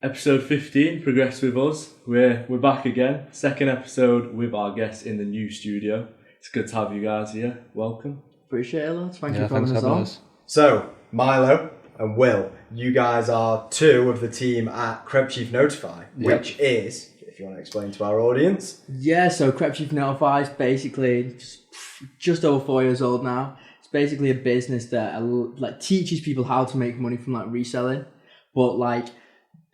Episode 15, Progress with us. We're back again. Second episode with our guests in the new studio. It's good to have you guys here. Welcome. Appreciate it, lads. Thank you for having us on. So, Milo and Will, you guys are two of the team at Crep Cheif Notify, which is, if you want to explain to our audience. Yeah, so Crep Cheif Notify is basically just over 4 years old now. It's basically a business that teaches people how to make money from reselling, but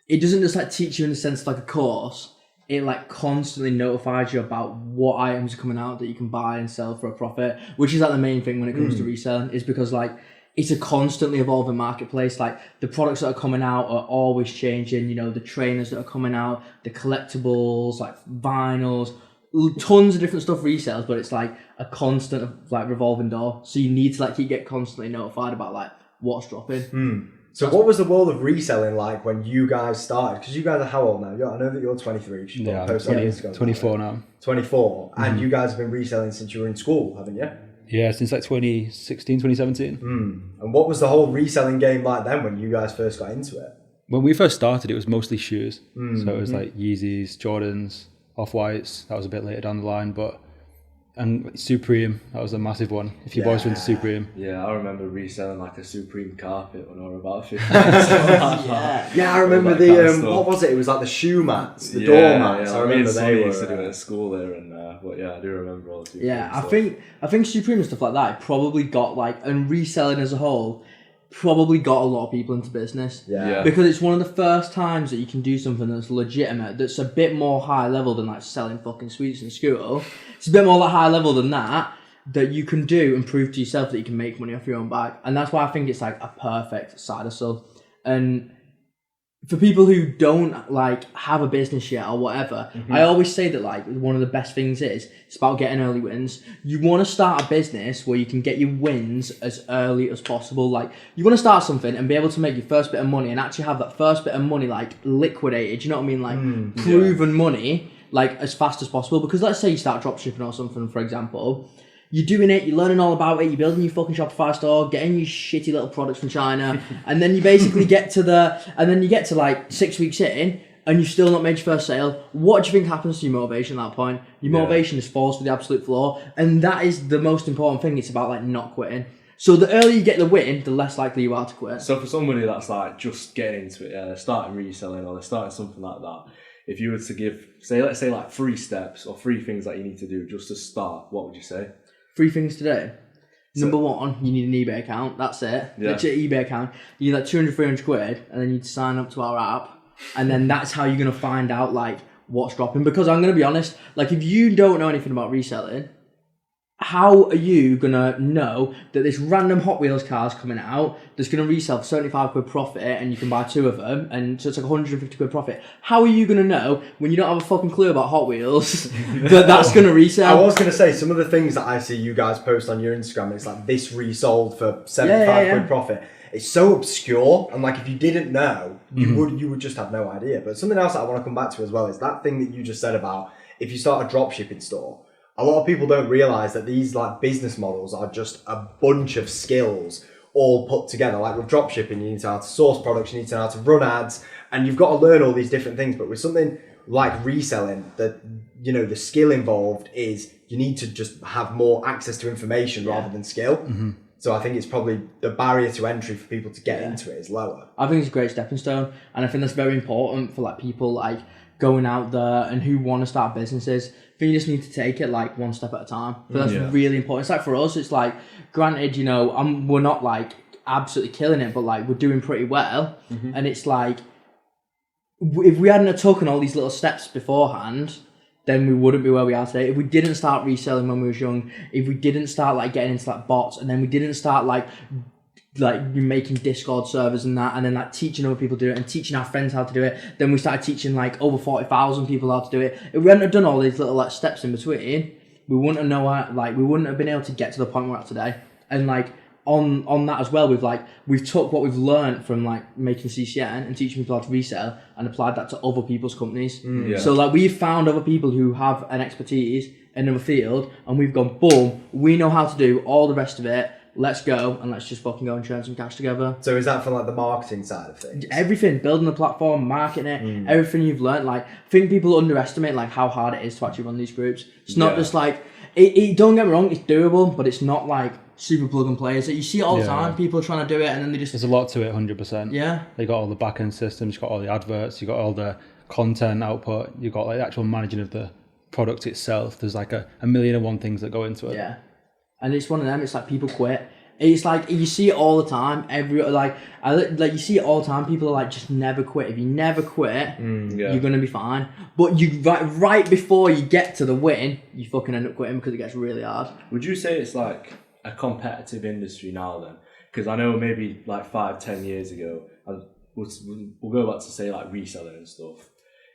it doesn't just teach you in the sense of a course. It constantly notifies you about what items are coming out that you can buy and sell for a profit, which is the main thing when it comes to reselling, is because it's a constantly evolving marketplace. The products that are coming out are always changing. The trainers that are coming out, the collectibles, vinyls, tons of different stuff resells, but it's a constant revolving door. So you need to keep get constantly notified about what's dropping. So what was the world of reselling like when you guys started? Because you guys are how old now? I know that you're 23. Yeah, I'm 24 now. 24. And you guys have been reselling since you were in school, haven't you? Yeah, since 2016, 2017. And what was the whole reselling game like then when you guys first got into it? When we first started, it was mostly shoes. So it was Yeezys, Jordans, Off-Whites. That was a bit later down the line, and Supreme, that was a massive one. If you boys were into Supreme. Yeah, I remember reselling a Supreme carpet when I was about 15. Yeah, I remember what was it? It was the shoe mats, the door mats. I remember they were. used to do it at school there, but yeah, I do remember all the Supreme stuff. I think Supreme and stuff like that probably got and reselling as a whole probably got a lot of people into business. Yeah. Because it's one of the first times that you can do something that's legitimate, that's a bit more high level than selling fucking sweets in school. It's a bit more high level than that you can do and prove to yourself that you can make money off your own back. And that's why I think it's a perfect side hustle. And for people who don't have a business yet or whatever, I always say that one of the best things is it's about getting early wins. You want to start a business where you can get your wins as early as possible. You want to start something and be able to make your first bit of money and actually have that first bit of money liquidated. You know what I mean? Proven money as fast as possible. Because let's say you start dropshipping or something, for example. You're doing it, you're learning all about it, you're building your fucking Shopify store, getting your shitty little products from China, and then you basically get to 6 weeks in, and you've still not made your first sale. What do you think happens to your motivation at that point? Your motivation just falls to the absolute floor, and that is the most important thing. It's about not quitting. So the earlier you get the win, the less likely you are to quit. So for somebody that's just getting into it, they're starting reselling or they're starting something like that, if you were to give, let's say 3 steps or 3 things that you need to do just to start, what would you say? 3 things today. Number 1, you need an eBay account. That's it. Yeah. Get your eBay account. You need 200, 300 quid, and then you need to sign up to our app. And then that's how you're going to find out what's dropping. Because I'm going to be honest, if you don't know anything about reselling, how are you going to know that this random Hot Wheels car is coming out that's going to resell for 75 quid profit and you can buy 2 of them, and so it's 150 quid profit? How are you going to know when you don't have a fucking clue about Hot Wheels that's going to resell? I was going to say, some of the things that I see you guys post on your Instagram, it's this resold for 75 quid profit. It's so obscure, and if you didn't know, you would just have no idea. But something else that I want to come back to as well is that thing that you just said about if you start a dropshipping store. A lot of people don't realise that these business models are just a bunch of skills all put together. With dropshipping, you need to know how to source products, you need to know how to run ads, and you've got to learn all these different things. But with something like reselling, the skill involved is you need to just have more access to information rather than skill. So I think it's probably the barrier to entry for people to get into it is lower. I think it's a great stepping stone, and I think that's very important for people going out there and who want to start businesses. I think you just need to take it 1 step at a time. But that's really important. It's for us, it's granted, we're not absolutely killing it, but we're doing pretty well. And it's if we hadn't taken all these little steps beforehand, then we wouldn't be where we are today. If we didn't start reselling when we was young, if we didn't start getting into bots, and then we didn't start making Discord servers and that, and then teaching other people to do it and teaching our friends how to do it, then we started teaching over 40,000 people how to do it. If we hadn't have done all these little steps in between, we wouldn't have we wouldn't have been able to get to the point we're at today. And on that as well, we've took what we've learned from making CCN and teaching people how to resell and applied that to other people's companies. So we've found other people who have an expertise in another field, and we've gone, boom, we know how to do all the rest of it. let's go and let's just fucking go and churn some cash together. So is that from like the marketing side of things? Everything, building the platform, marketing it, everything you've learned. Like, I think people underestimate like how hard it is to actually run these groups. It's not just like, don't get me wrong, it's doable, but it's not like super plug and play. So you see it all the time, people trying to do it and then they just... There's a lot to it, 100%. Yeah. They got all the back end systems, you got all the adverts, you got all the content output, you got like the actual managing of the product itself. There's like a million and one things that go into it. Yeah. And it's one of them, it's like people quit. It's like, you see it all the time. You see it all the time. People are like, just never quit. If you never quit, you're going to be fine. But you right before you get to the win, you fucking end up quitting because it gets really hard. Would you say it's like a competitive industry now then? Because I know maybe like 5-10 years ago, we'll go back to say like reselling and stuff.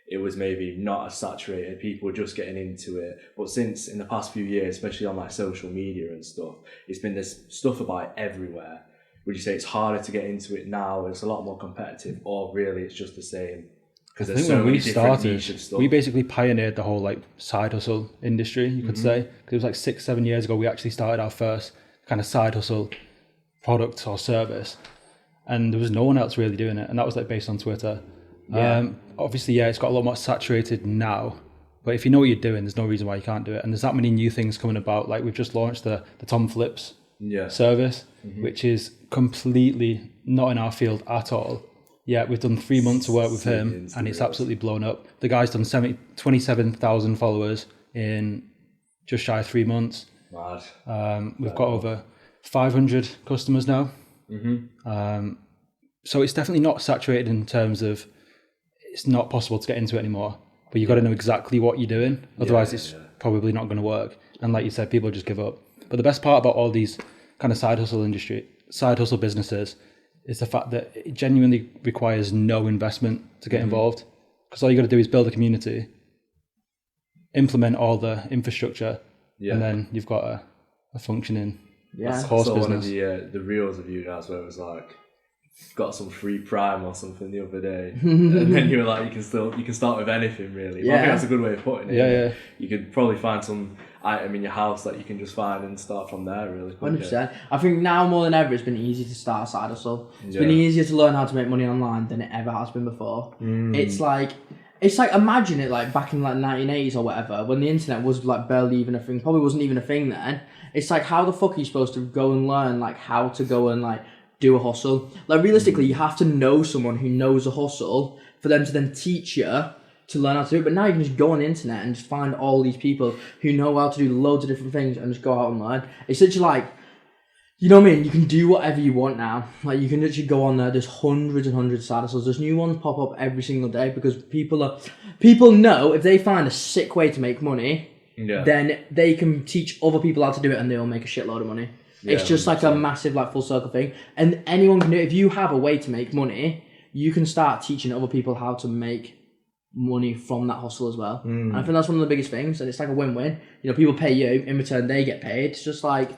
It was maybe not as saturated, people were just getting into it. But since in the past few years, especially on like social media and stuff, it's been this stuff about everywhere. Would you say it's harder to get into it now, it's a lot more competitive, or really it's just the same? Because there's so many different niche of stuff. We basically pioneered the whole like side hustle industry, you could say. Because it was like 6-7 years ago, we actually started our first kind of side hustle product or service. And there was no one else really doing it. And that was like based on Twitter. Yeah. Obviously, it's got a lot more saturated now, but if you know what you're doing, there's no reason why you can't do it. And there's that many new things coming about. Like we've just launched the Tom Flips service, which is completely not in our field at all. Yeah, we've done 3 months of work with him and it's absolutely blown up. The guy's done 27,000 followers in just shy of 3 months. Mad. We've got over 500 customers now. So it's definitely not saturated in terms of it's not possible to get into it anymore, but you've got to know exactly what you're doing. Otherwise it's probably not going to work. And like you said, people just give up. But the best part about all these kind of side hustle businesses is the fact that it genuinely requires no investment to get involved. Because all you got to do is build a community, implement all the infrastructure, and then you've got a functioning horse business. One of the reels of you guys where it was like, got some free Prime or something the other day, and then you were like, you can start with anything really. I think that's a good way of putting it. You could probably find some item in your house that you can just find and start from there really. 100%. I think now more than ever it's been easy to start a side hustle. It's been easier to learn how to make money online than it ever has been before. It's like imagine it like back in like 1980s or whatever, when the internet was like barely even a thing, probably wasn't even a thing then. It's like, how the fuck are you supposed to go and learn like how to go and like do a hustle? Like realistically, you have to know someone who knows a hustle for them to then teach you to learn how to do it. But now you can just go on the internet and just find all these people who know how to do loads of different things and just go out and learn. It's such like, you know what I mean? You can do whatever you want now. Like you can literally go on there. There's hundreds and hundreds of side hustles. There's new ones pop up every single day because people know if they find a sick way to make money, then they can teach other people how to do it and they'll make a shitload of money. It's just like a massive like full circle thing. And anyone can do it. If you have a way to make money, you can start teaching other people how to make money from that hustle as well. And I think that's one of the biggest things. And it's like a win-win. You know, people pay you, in return they get paid. It's just like,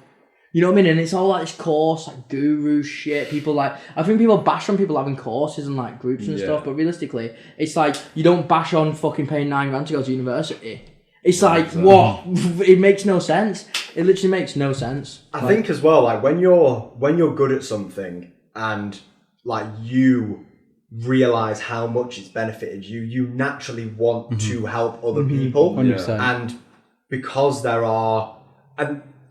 you know what I mean? And it's all like this course, like guru shit. People like, I think people bash on people having courses and like groups and stuff. But realistically, it's like, you don't bash on fucking paying $9,000 to go to university. It's like, what? It makes no sense. It literally makes no sense. I think as well, like when you're good at something and like you realize how much it's benefited you, you naturally want to help other people. 100%. And because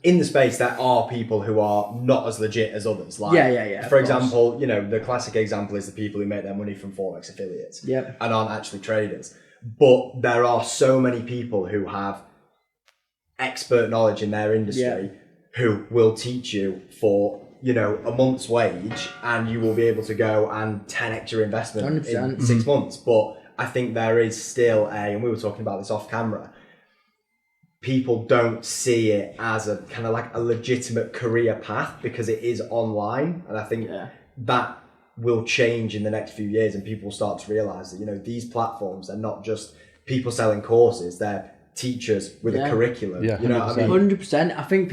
in the space, there are people who are not as legit as others. Like, for example, you know, the classic example is the people who make their money from Forex affiliates and aren't actually traders. But there are so many people who have expert knowledge in their industry who will teach you for, you know, a month's wage, and you will be able to go and 10x your investment 100%. In 6 months. But I think there is still and we were talking about this off camera, people don't see it as a kind of like a legitimate career path because it is online. And I think that will change in the next few years, and people will start to realize that, you know, these platforms are not just people selling courses, they're teachers with a curriculum. You know what I mean? 100%. I think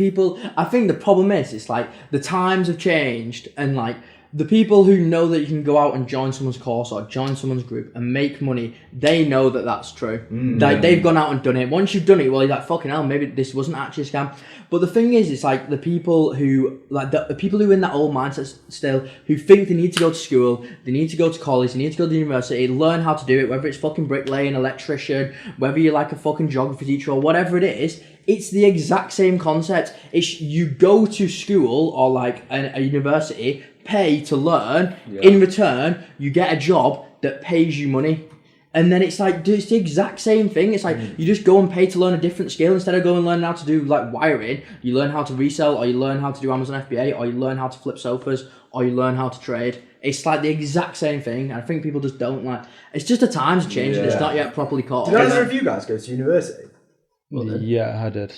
the problem is, it's like the times have changed, and like the people who know that you can go out and join someone's course or join someone's group and make money, they know that that's true. They've gone out and done it. Once you've done it, well, you're like, fucking hell, maybe this wasn't actually a scam. But the thing is, it's like the people who, like the people who are in that old mindset still, who think they need to go to school, they need to go to college, they need to go to university, learn how to do it, whether it's fucking bricklaying, electrician, whether you're like a fucking geography teacher or whatever it is, it's the exact same concept. It's you go to school or like a university, pay to learn, in return you get a job that pays you money, and then it's like it's the exact same thing. It's like you just go and pay to learn a different skill. Instead of going and learning how to do like wiring, you learn how to resell, or you learn how to do Amazon FBA, or you learn how to flip sofas, or you learn how to trade. It's like the exact same thing. I think people just don't like, it's just the times are changing. It's not yet properly caught Did up. either of you guys go to university? Yeah, I did.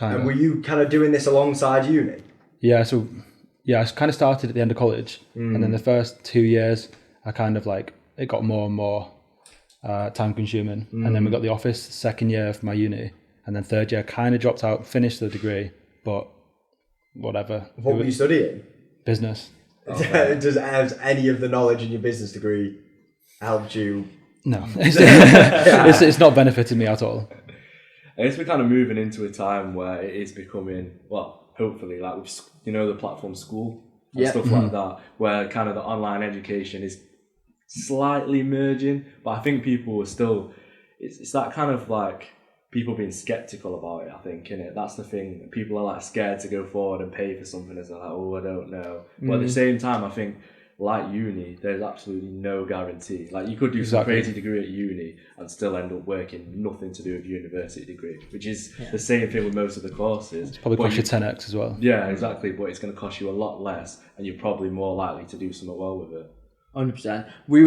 And were you kind of doing this alongside uni? Yeah, so I kind of started at the end of college, and then the first 2 years, I kind of like, it got more and more time consuming. And then we got the office second year of my uni, and then third year, kind of dropped out, finished the degree, but whatever. What were you studying? Business. Has any of the knowledge in your business degree helped you? No, it's not benefiting me at all. I guess we're kind of moving into a time where it is becoming, well, hopefully, like with, the platform school and stuff like that, where kind of the online education is slightly merging, but I think people are still, it's that kind of like people being skeptical about it, I think, innit? That's the thing. People are like scared to go forward and pay for something as they're like, oh, I don't know. But at the same time, I think, like uni, there's absolutely no guarantee. Like you could do some crazy degree at uni and still end up working nothing to do with university degree, which is the same thing with most of the courses. It's probably cost you 10x as well. Yeah, exactly. But it's going to cost you a lot less, and you're probably more likely to do something well with it. 100%. We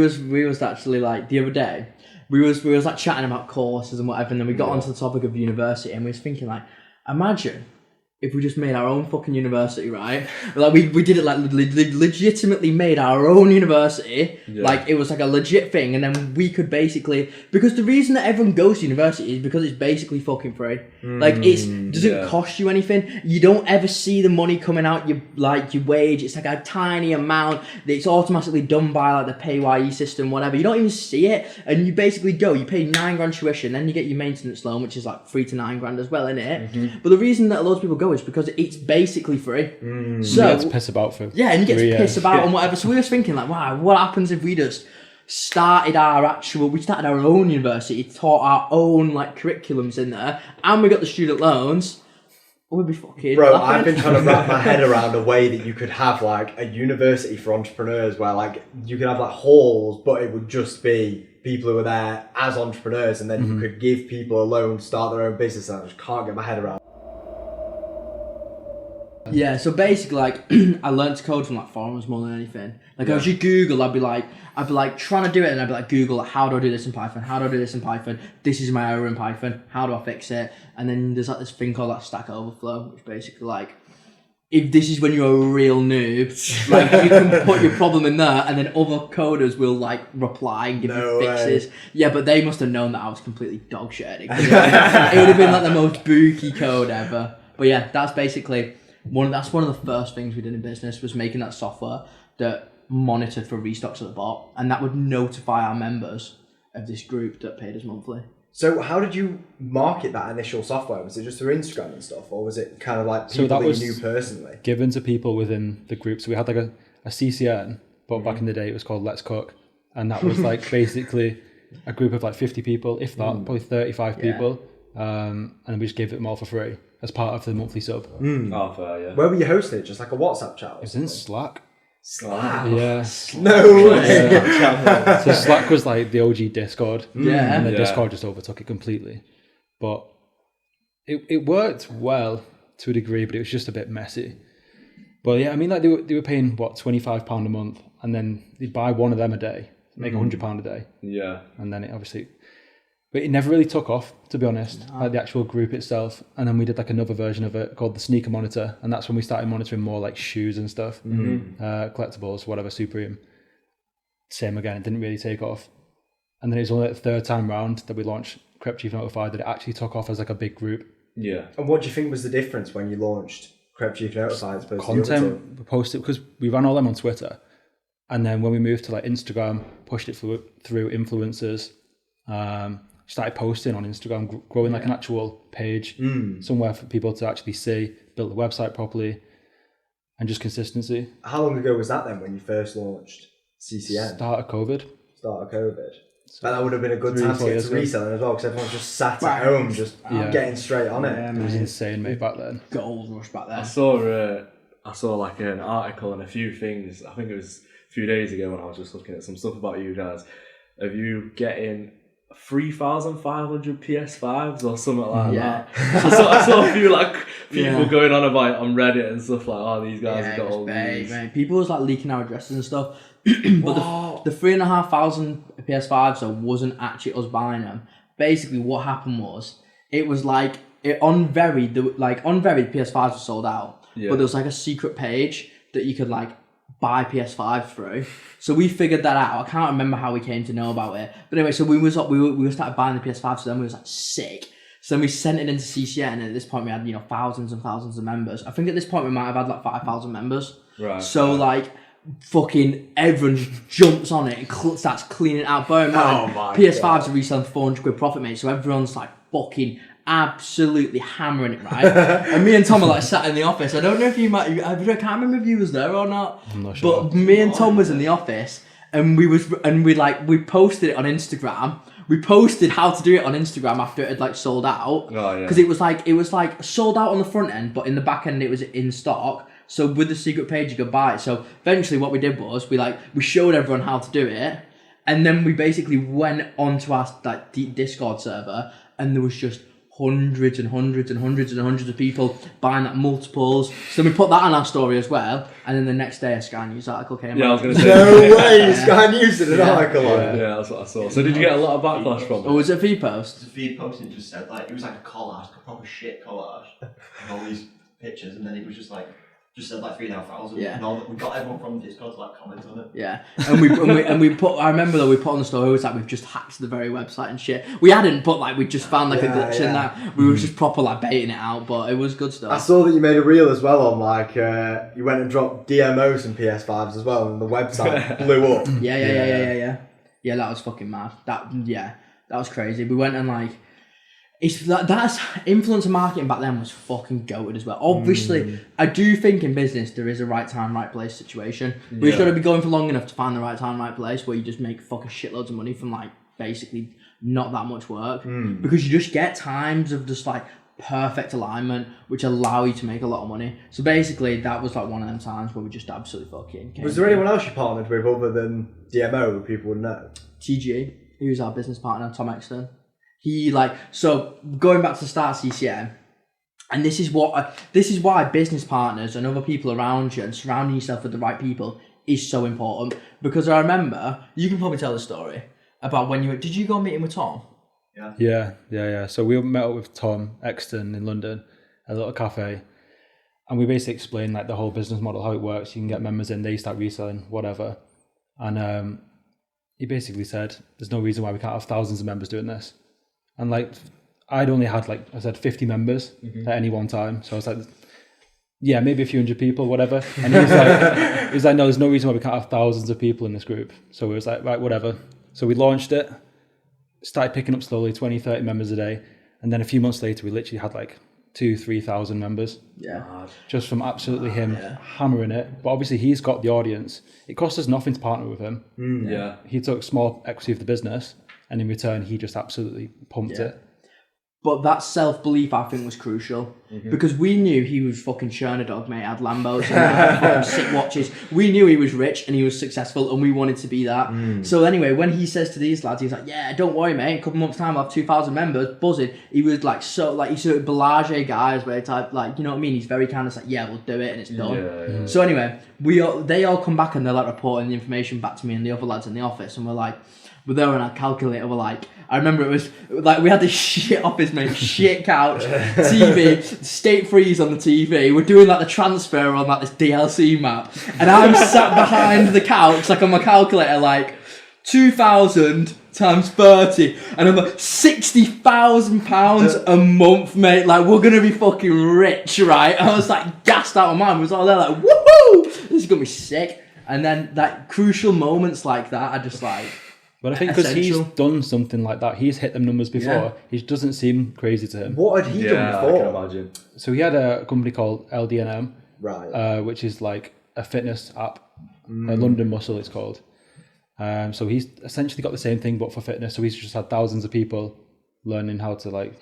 was actually like the other day, we was like chatting about courses and whatever, and then we got onto the topic of university, and we was thinking like, imagine if we just made our own fucking university, right? Like we did it like legitimately made our own university. Like it was like a legit thing, and then we could basically, because the reason that everyone goes to university is because it's basically fucking free. Like it doesn't cost you anything. You don't ever see the money coming out your wage. It's like a tiny amount. It's automatically done by like the PAYE system, whatever. You don't even see it, and you basically go. You pay $9,000 tuition, then you get your maintenance loan, which is like $3,000 to $9,000 as well, innit? But the reason that a lot of people go is because it's basically free. So you get to piss about for and you get to piss about and whatever. So we were thinking like, wow, what happens if we just started our own university, taught our own like curriculums in there, and we got the student loans? We'd be fucking Bro, laughing. I've been trying to wrap my head around a way that you could have like a university for entrepreneurs where like you could have like halls, but it would just be people who are there as entrepreneurs, and then you could give people a loan to start their own business, and I just can't get my head around. Yeah, so basically, like, I learned to code from like forums more than anything. Like, I was just Google. I'd be like trying to do it, and I'd be like, Google, like, how do I do this in Python? How do I do this in Python? This is my error in Python. How do I fix it? And then there's like this thing called like Stack Overflow, which basically like, if this is when you're a real noob, like you can put your problem in there, and then other coders will like reply and give you fixes. Yeah, but they must have known that I was completely dog shit at it. It would have been like the most booky code ever. But yeah, that's basically that's one of the first things we did in business, was making that software that monitored for restocks at the bot, and that would notify our members of this group that paid us monthly. So how did you market that initial software? Was it just through Instagram and stuff, or was it kind of like people that you knew personally? Given to people within the group. So we had like a CCN, but back in the day it was called Let's Cook, and that was like basically a group of like 50 people, if that, probably 35 people, and we just gave it them all for free as part of the monthly sub. Oh, fair, yeah. Where were you hosting it? Just like a WhatsApp chat? It was in Slack. Slack? Yeah. No way! So Slack was like the OG Discord. Yeah. And the Discord just overtook it completely. But it worked well to a degree, but it was just a bit messy. But yeah, I mean, like they were paying, what, £25 a month, and then they'd buy one of them a day, make £100 a day. Yeah. And then it obviously... But it never really took off, to be honest, like the actual group itself. And then we did like another version of it called the Sneaker Monitor. And that's when we started monitoring more like shoes and stuff, collectibles, whatever, Supreme. Same again, it didn't really take off. And then it was only like the third time round that we launched Crep Cheif Notify that it actually took off as like a big group. Yeah. And what do you think was the difference when you launched Crep Cheif Notify as opposed to the other content we posted, because we ran all them on Twitter, and then when we moved to like Instagram, pushed it through influencers, started posting on Instagram, growing like an actual page, somewhere for people to actually see, built the website properly, and just consistency. How long ago was that then when you first launched CCN? Start of COVID. But that would have been a good 3 time or to 4 get years to ago. reselling as well, because everyone's just sat at home, just getting straight on it. Yeah, It was insane, mate, back then. Gold rush back then. I saw like an article and a few things. I think it was a few days ago when I was just looking at some stuff about you guys. Of you getting 3,500 PS5s or something like that. I saw a few like people going on about it on Reddit and stuff like, oh, these guys have got all these. Mate. People was like leaking our addresses and stuff. But the 3,500 PS5s though wasn't actually us buying them. Basically, what happened was it was like on Very, the PS5s were sold out, but there was like a secret page that you could like buy PS5 through. So we figured that out. I can't remember how we came to know about it, but anyway, so we started buying the PS5. So then we was like sick. So then we sent it into CCN, and at this point we had thousands and thousands of members. I think at this point we might have had like 5,000 members. Right. So like fucking everyone jumps on it and starts cleaning it out. Boom, man. PS5s are reselling for £400 profit, mate. So everyone's like fucking absolutely hammering it, right? And me and Tom are like sat in the office. I don't know if I can't remember if you was there or not. I'm not sure. But me and Tom was in the office, and we posted it on Instagram. We posted how to do it on Instagram after it had like sold out. Because it was like sold out on the front end, but in the back end it was in stock. So with the secret page you could buy it. So eventually what we did was we showed everyone how to do it, and then we basically went onto our like Discord server, and there was just hundreds and hundreds and hundreds and hundreds of people buying that multiples. So we put that on our story as well, and then the next day a Sky News article came out. Yeah, I was going to say. No way, Sky News did an article on it. Yeah, that's what I saw. So did you get a lot of backlash from it? Or was it a feed post? It was a feed post, and it just said, like, it was like a collage, like a proper shit collage of all these pictures, and then it was just like, said like 3,500. Yeah. And we got everyone from Discord to like comment on it. Yeah, and we put. I remember though we put on the story. It was like we've just hacked the very website and shit. We hadn't, but like we just found like a glitch in that. We were just proper like baiting it out, but it was good stuff. I saw that you made a reel as well on like you went and dropped DMO some PS5s as well, and the website blew up. Yeah, that was fucking mad. That was crazy. We went and like. That's influencer marketing back then was fucking goated as well. Obviously, I do think in business there is a right time, right place situation. But you've got to be going for long enough to find the right time, right place where you just make fucking shitloads of money from like basically not that much work. Because you just get times of just like perfect alignment which allow you to make a lot of money. So basically that was like one of them times where we just absolutely fucking came. Was there anyone else you partnered with other than DMO who people would know? TG, he was our business partner, Tom Exton. He so going back to the start of CCN, and this is why business partners and other people around you and surrounding yourself with the right people is so important. Because I remember, you can probably tell the story about when did you go meeting with Tom? Yeah. So we met up with Tom Exton in London, a little cafe, and we basically explained like the whole business model, how it works. You can get members in, they start reselling, whatever. And he basically said, there's no reason why we can't have thousands of members doing this. And like, I'd only had like I said 50 members at any one time. So I was like, yeah, maybe a few hundred people, whatever. And he was like, no, there's no reason why we can't have thousands of people in this group. So it was like, right, whatever. So we launched it, started picking up slowly, 20, 30 members a day. And then a few months later, we literally had like 2,000-3,000 members. Yeah. Just from absolutely him hammering it. But obviously he's got the audience. It cost us nothing to partner with him. Yeah. He took small equity of the business. And in return, he just absolutely pumped it. But that self-belief, I think, was crucial. Because we knew he was fucking churn a dog, mate. Had Lambos and fucking sick watches. We knew he was rich and he was successful, and we wanted to be that. So anyway, when he says to these lads, he's like, yeah, don't worry, mate. In a couple months' time, I'll have 2,000 members, buzzing. He was like, he's sort of blasé guy, very type, like, you know what I mean? He's very kind of like, yeah, we'll do it, and it's done. Yeah. So anyway, they all come back and they're like reporting the information back to me and the other lads in the office, and we're like, we're there on our calculator, we're like, I remember it was like, we had this shit office, mate, shit couch, TV, state freeze on the TV, we're doing like the transfer on like this DLC map, and I'm sat behind the couch, like on my calculator, like, 2,000 times 30, and I'm like, £60,000 a month, mate. Like, we're gonna be fucking rich, right? I was like gassed out of my mind. I was all there like, woohoo! This is gonna be sick. And then like crucial moments like that are just like. But I think because he's essential. done something like that, he's hit them numbers before. Yeah. It doesn't seem crazy to him. What had he done I before? can imagine. So he had a company called LDNM, Right. which is like a fitness app. London Muscle, it's called. So he's essentially got the same thing, but for fitness. So he's just had thousands of people learning how to like.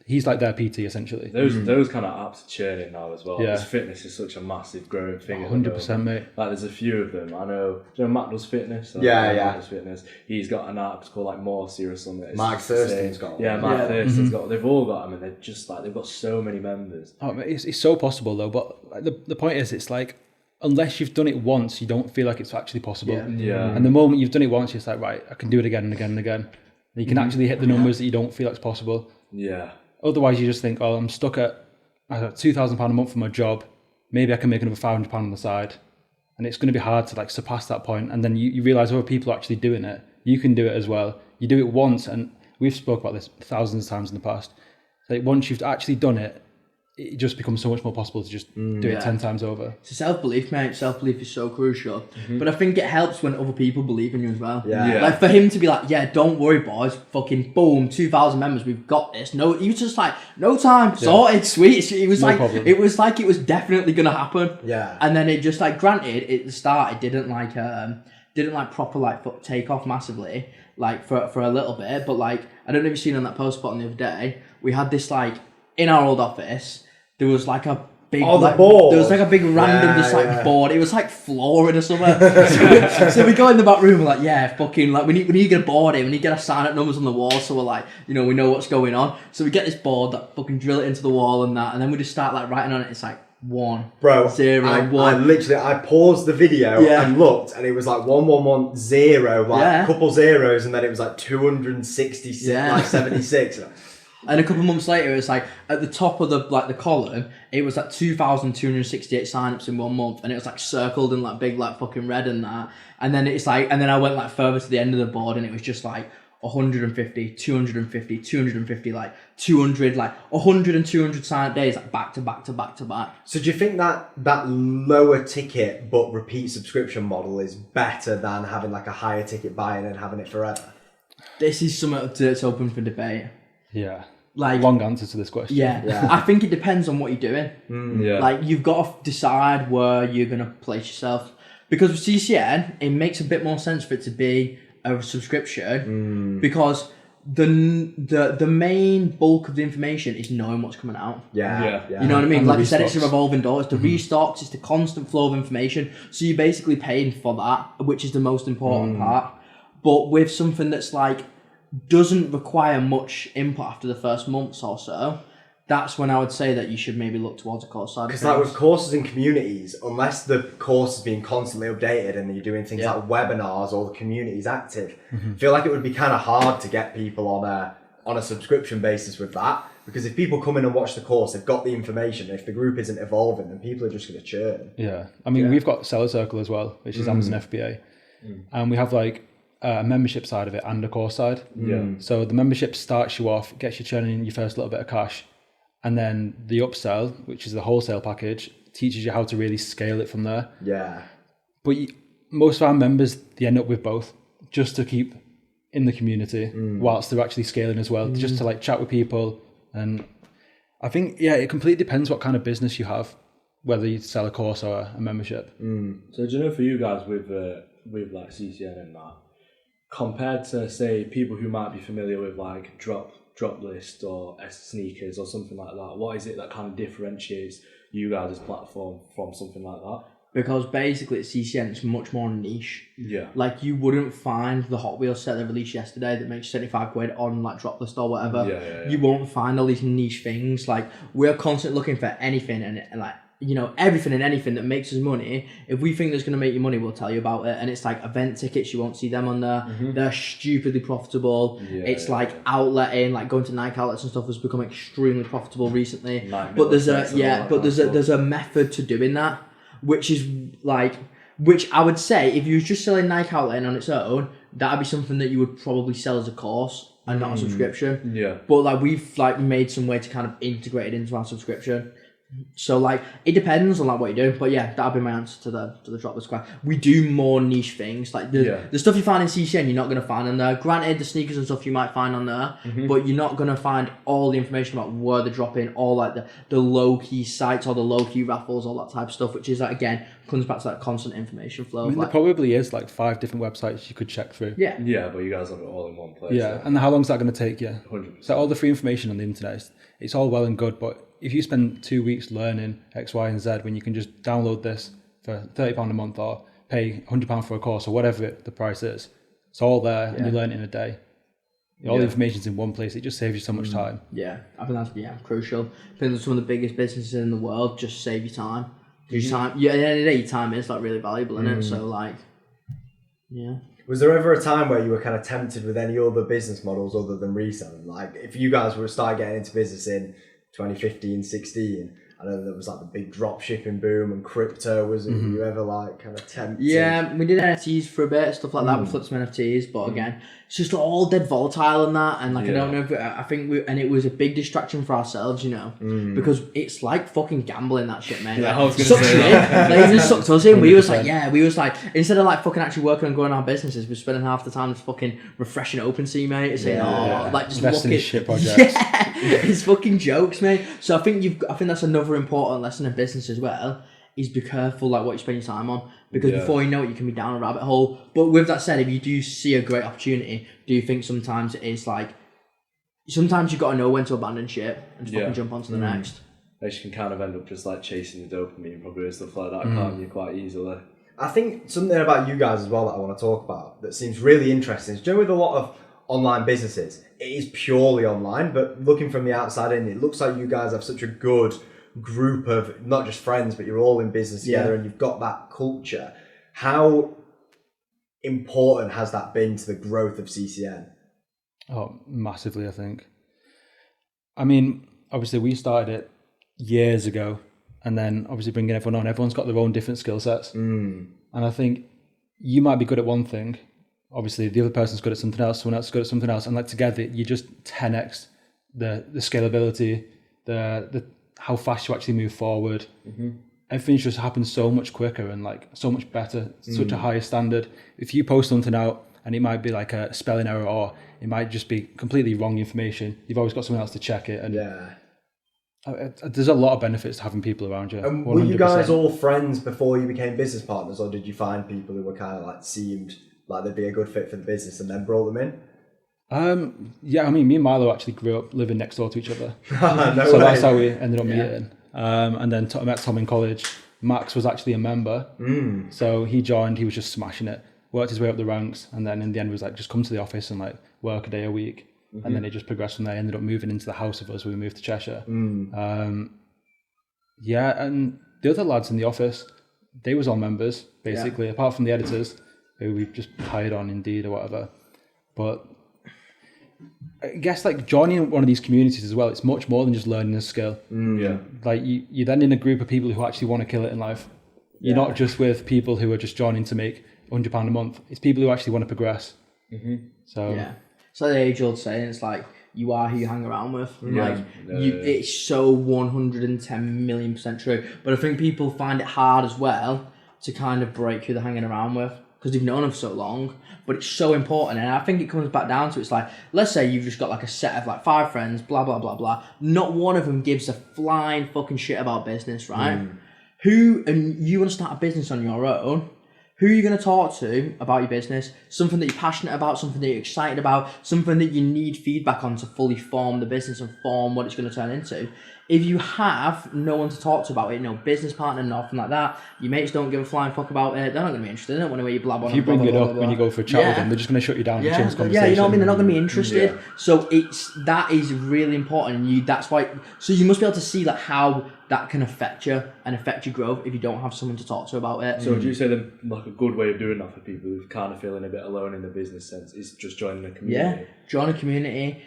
He's like their PT essentially. Those kind of apps are churning now as well. Yeah. Because fitness is such a massive growing thing. 100%, mate. Like there's a few of them. I know. Do you know Matt does fitness? Yeah. Matt does fitness. He's got an app. It's called like Morsi or something. It's Mark just the same. Thurston's got one. Yeah, Mark Yeah. Thurston's got. They've all got them, and they're just like they've got so many members. Oh, it's so possible though. But like, the point is, it's like unless you've done it once, you don't feel like it's actually possible. Yeah. And the moment you've done it once, it's like, right, I can do it again and again and again. And you can actually hit the numbers that you don't feel like it's possible. Yeah. Otherwise, you just think, oh, I'm stuck at £2,000 a month for my job. Maybe I can make another £500 on the side. And it's going to be hard to like surpass that point. And then you realise other people are actually doing it. You can do it as well. You do it once, and we've spoke about this thousands of times in the past. Like once you've actually done it, it just becomes so much more possible to just do it 10 times over. It's self-belief, mate. Self-belief is so crucial. But I think it helps when other people believe in you as well. Yeah. Like for him to be like, yeah, don't worry, boys. Fucking boom, 2,000 members, we've got this. No, he was just like, no time, sorted, sweet. It was No like, problem. it was like it was definitely gonna happen. Yeah. And then it just like, granted, at the start, it didn't proper like take off massively, like for a little bit. But like, I don't know if you've seen on that post spot on the other day, we had this like in our old office. There was like a big the board. There was like a big random board. It was like flooring or something. so we go in the back room. We're like, yeah, fucking like we need to get a board in. We need to get our sign up numbers on the wall. So we're like, we know what's going on. So we get this board that fucking drill it into the wall and that, and then we just start like writing on it. It's like 1, Bro, 0, I 1. I paused the video and looked, and it was like 1110, like a couple zeros, and then it was like 266, like 76. And a couple months later, it's like at the top of the column, it was like 2,268 signups in 1 month, and it was like circled in like big like fucking red and that. And then it's like, and then I went like further to the end of the board, and it was just like 150, 250, 250, like 200, like 100 and 200 sign up days, like back to back to back to back. So do you think that lower ticket but repeat subscription model is better than having like a higher ticket buy-in and having it forever? This is something that's open for debate. Yeah. Like long answer to this question. Yeah. I think it depends on what you're doing. Yeah. Like you've got to decide where you're gonna place yourself. Because with CCN, it makes a bit more sense for it to be a subscription because the main bulk of the information is knowing what's coming out. Yeah. You know what I mean? And Like the I said, it's a restocks. revolving door. It's the restocks. It's the constant flow of information. So you're basically paying for that, which is the most important part. But with something that's like doesn't require much input after the first months or so, that's when I would say that you should maybe look towards a course side of Because things. like with courses and communities, unless the course is being constantly updated and you're doing things like webinars or the community is active, I feel like it would be kind of hard to get people on a subscription basis with that. Because if people come in and watch the course, they've got the information. If the group isn't evolving, then people are just going to churn. Yeah. I mean, we've got Seller Circle as well, which is Amazon FBA. And we have like a membership side of it and a course side. Yeah. So the membership starts you off, gets you churning in your first little bit of cash. And then the upsell, which is the wholesale package, teaches you how to really scale it from there. Yeah. But most of our members, they end up with both, just to keep in the community whilst they're actually scaling as well, just to like chat with people. And I think, it completely depends what kind of business you have, whether you sell a course or a membership. So do you know, for you guys with like CCN and that, compared to say people who might be familiar with like drop list or sneakers or something like that, what is it that kind of differentiates you guys' platform from something like that? Because basically at CCN it's much more niche. Yeah. Like you wouldn't find the Hot Wheels set they released yesterday that makes 75 quid on like drop list or whatever. Yeah. You won't find all these niche things. Like we're constantly looking for anything and like, everything and anything that makes us money. If we think that's going to make you money, we'll tell you about it. And it's like event tickets, you won't see them on there. They're stupidly profitable. It's like outletting, like going to Nike outlets and stuff has become extremely profitable recently. But there's a method to doing that, which I would say if you was just selling Nike outletting on its own, that'd be something that you would probably sell as a course and not a subscription. Yeah. But like we've like made some way to kind of integrate it into our subscription. So like it depends on like what you're doing, but yeah, that'd be my answer to the dropless question. We do more niche things, like the stuff you find in CCN you're not gonna find on there. Granted, the sneakers and stuff you might find on there, but you're not gonna find all the information about where they're dropping, all like the low key sites or the low key raffles, all that type of stuff, which is like again comes back to that constant information flow. I mean, like, there probably is like 5 different websites you could check through. yeah, But you guys have it all in one place. Yeah, and how long is that going to take you? 100%. So all the free information on the internet, it's all well and good, but if you spend 2 weeks learning X, Y, and Z when you can just download this for £30 a month or pay £100 for a course or whatever the price is, it's all there and you learn it in a day. All the information's in one place. It just saves you so much time. yeah, I think that's crucial. I think that some of the biggest businesses in the world just save you time. Your time, at the end of the day, your time is like really valuable in it. So like, yeah. Was there ever a time where you were kind of tempted with any other business models other than reselling? Like if you guys were started getting into business in 2015, 16, I know there was like the big drop shipping boom and crypto. Was it, were you ever like kind of tempted? Yeah, we did NFTs for a bit, stuff like that. We flipped some NFTs, but again, it's just all dead volatile and that. And like, I don't know if I think and it was a big distraction for ourselves, you know, because it's like fucking gambling that shit, man. Yeah, like, I was gonna sucks say me in. that. Like, it just sucked us in. We was 100%. like, instead of like fucking actually working on growing our businesses, we're spending half the time just fucking refreshing OpenSea, mate. Saying, like just investing in looking. shit projects. Yeah, it's fucking jokes, mate. So I think that's another important lesson in business as well. Is be careful like what you spend your time on, because before you know it, you can be down a rabbit hole. But with that said, if you do see a great opportunity, do you think sometimes it is like sometimes you got to know when to abandon shit and just fucking jump onto the next. You can kind of end up just like chasing the dopamine probably and stuff like that, can't you, quite easily. I think something about you guys as well that I want to talk about that seems really interesting is, do you know, with a lot of online businesses, it is purely online, but looking from the outside in, it looks like you guys have such a good group of not just friends, but you're all in business together and you've got that culture. How important has that been to the growth of CCN? Oh, massively, I think. I mean, obviously we started it years ago, and then obviously bringing everyone on, everyone's got their own different skill sets. And I think you might be good at one thing, obviously the other person's good at something else, someone else is good at something else, and like together you just 10x the scalability, the how fast you actually move forward. Everything's just happens so much quicker and like so much better, such a higher standard. If you post something out and it might be like a spelling error or it might just be completely wrong information, you've always got someone else to check it. And there's a lot of benefits to having people around you. And 100%. were you guys all friends before you became business partners, or did you find people who were kind of like seemed like they'd be a good fit for the business and then brought them in? Yeah, I mean, me and Milo actually grew up living next door to each other. No way. That's how we ended up meeting. And then I met Tom in college. Max was actually a member. So he joined, he was just smashing it, worked his way up the ranks, and then in the end was like, just come to the office and like work a day a week. And then it just progressed from there. Ended up moving into the house of us when we moved to Cheshire. Yeah, and the other lads in the office, they was all members, basically, apart from the editors, who we've just hired on Indeed or whatever. But I guess like joining one of these communities as well, it's much more than just learning a skill. Like you're then in a group of people who actually want to kill it in life. You're not just with people who are just joining to make £100 a month. It's people who actually want to progress. So it's like the age-old saying. It's like you are who you hang around with. It's so 110,000,000% true. But I think people find it hard as well to kind of break who they're hanging around with, because they've known them for so long. But it's so important, and I think it comes back down to, it's like, let's say you've just got like a set of like 5 friends, blah blah blah blah. Not one of them gives a flying fucking shit about business, right? And you want to start a business on your own. Who are you going to talk to about your business? Something that you're passionate about, something that you're excited about, something that you need feedback on to fully form the business and form what it's going to turn into. If you have no one to talk to about it, no business partner, nothing like that, your mates don't give a flying fuck about it, they're not going to be interested. They don't want to hear you blab on. if you bring it up when you go for a chat with them, they're just going to shut you down and change the conversation. Yeah, you know what I mean? They're not going to be interested. So that is really important. And that's why, so you must be able to see like how that can affect you and affect your growth if you don't have someone to talk to about it. So would you say that like a good way of doing that for people who's kind of feeling a bit alone in the business sense is just joining a community? Yeah, join a community.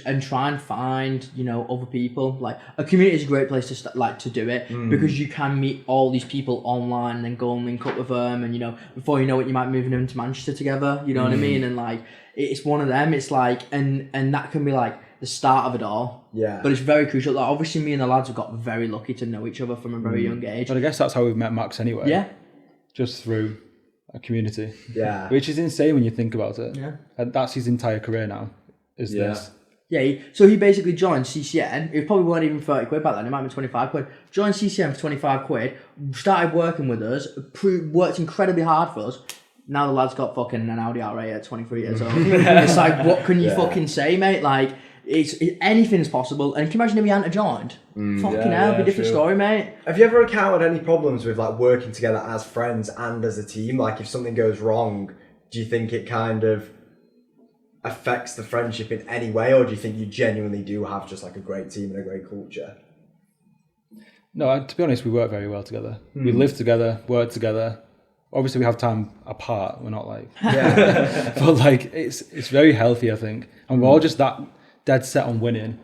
and try and find, you know, other people. Like, a community is a great place to do it, because you can meet all these people online and then go and link up with them, and, you know, before you know it, you might move them to Manchester together, you know what I mean? And like, it's one of them. It's like, and that can be like the start of it all. Yeah. But it's very crucial. Like, obviously, me and the lads have got very lucky to know each other from a very young age. But I guess that's how we've met Max anyway. Yeah. Just through a community. Yeah. Which is insane when you think about it. Yeah. And that's his entire career now, is this. Yeah, so he basically joined CCN. It probably weren't even 30 quid back then, it might have been 25 quid. Joined CCN for 25 quid, started working with us, worked incredibly hard for us. Now the lad's got fucking an Audi R8 at 23 years old. It's like, what can you fucking say, mate? Like, anything's possible. And can you imagine if he hadn't joined? Fucking hell, it'd be a different story, mate. Have you ever encountered any problems with like working together as friends and as a team? Like, if something goes wrong, do you think it kind of affects the friendship in any way, or do you think you genuinely do have just like a great team and a great culture? No, to be honest, we work very well together. We live together, work together. Obviously, we have time apart. We're not like, but like it's very healthy, I think, and we're all just that dead set on winning.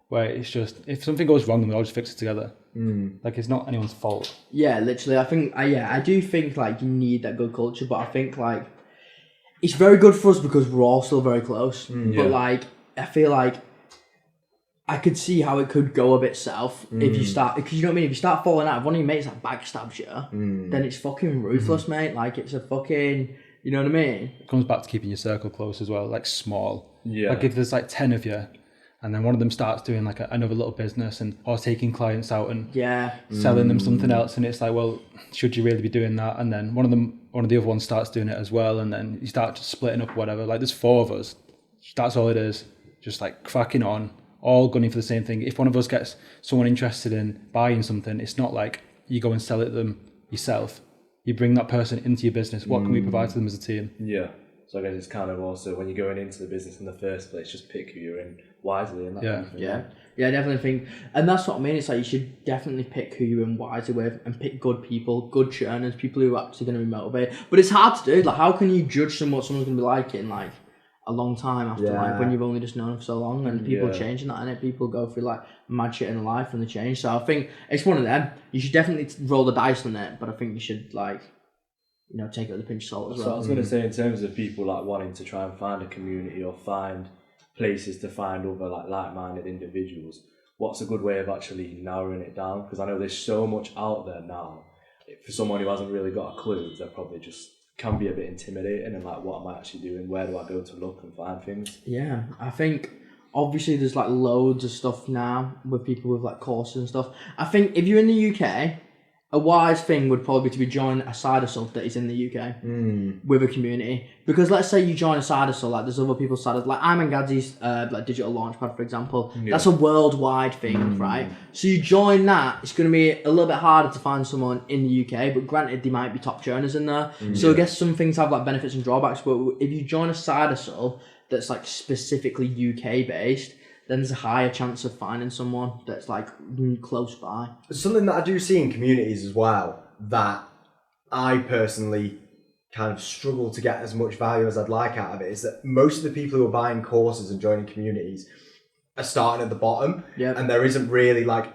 Where it's just, if something goes wrong, then we all just fix it together. Like, it's not anyone's fault. Yeah, literally. I think, I do think like you need that good culture, but I think like it's very good for us because we're all still very close. But like, I feel like I could see how it could go a bit south if you start, because you know what I mean? If you start falling out, if one of your mates that backstabs you, then it's fucking ruthless, mate. Like, it's a fucking, you know what I mean? It comes back to keeping your circle close as well, like small. Yeah. Like, if there's like 10 of you, and then one of them starts doing like another little business or taking clients out and selling them something else, and it's like, well, should you really be doing that? And then one of the other ones starts doing it as well, and then you start just splitting up, whatever. Like, there's 4 of us. That's all it is. Just like cracking on, all gunning for the same thing. If one of us gets someone interested in buying something, it's not like you go and sell it to them yourself. You bring that person into your business. What can we provide to them as a team? Yeah. So I guess it's kind of also, when you're going into the business in the first place, just pick who you're in wisely and that kind of thing. Yeah, I definitely think, and that's what I mean. It's like, you should definitely pick who you're in wisely with, and pick good people, good churners, people who are actually going to be motivated. But it's hard to do. Like, how can you judge what someone's going to be like in like a long time after, like, when you've only just known them for so long, and people change and that, and people go through like mad shit in life and they change. So I think it's one of them. You should definitely roll the dice on it, but I think you should, like, you know, take it with a pinch of salt as well. So I was going to say, in terms of people like wanting to try and find a community or find places to find other like-minded individuals, what's a good way of actually narrowing it down? Because I know there's so much out there now. For someone who hasn't really got a clue, they're probably just can be a bit intimidating, and like, what am I actually doing? Where do I go to look and find things? Yeah, I think obviously there's like loads of stuff now with people with like courses and stuff. I think if you're in the UK, a wise thing would probably be to be join a side hustle that is in the UK with a community. Because let's say you join a side hustle, like there's other people's side hustle, like I'm in Gadsy's like digital launchpad, for example. That's a worldwide thing, right? So you join that, it's going to be a little bit harder to find someone in the UK, but granted, there might be top churners in there. So I guess some things have like benefits and drawbacks, but if you join a side hustle that's like specifically UK based, then there's a higher chance of finding someone that's like close by. Something that I do see in communities as well, that I personally kind of struggle to get as much value as I'd like out of it, is that most of the people who are buying courses and joining communities are starting at the bottom. And there isn't really like,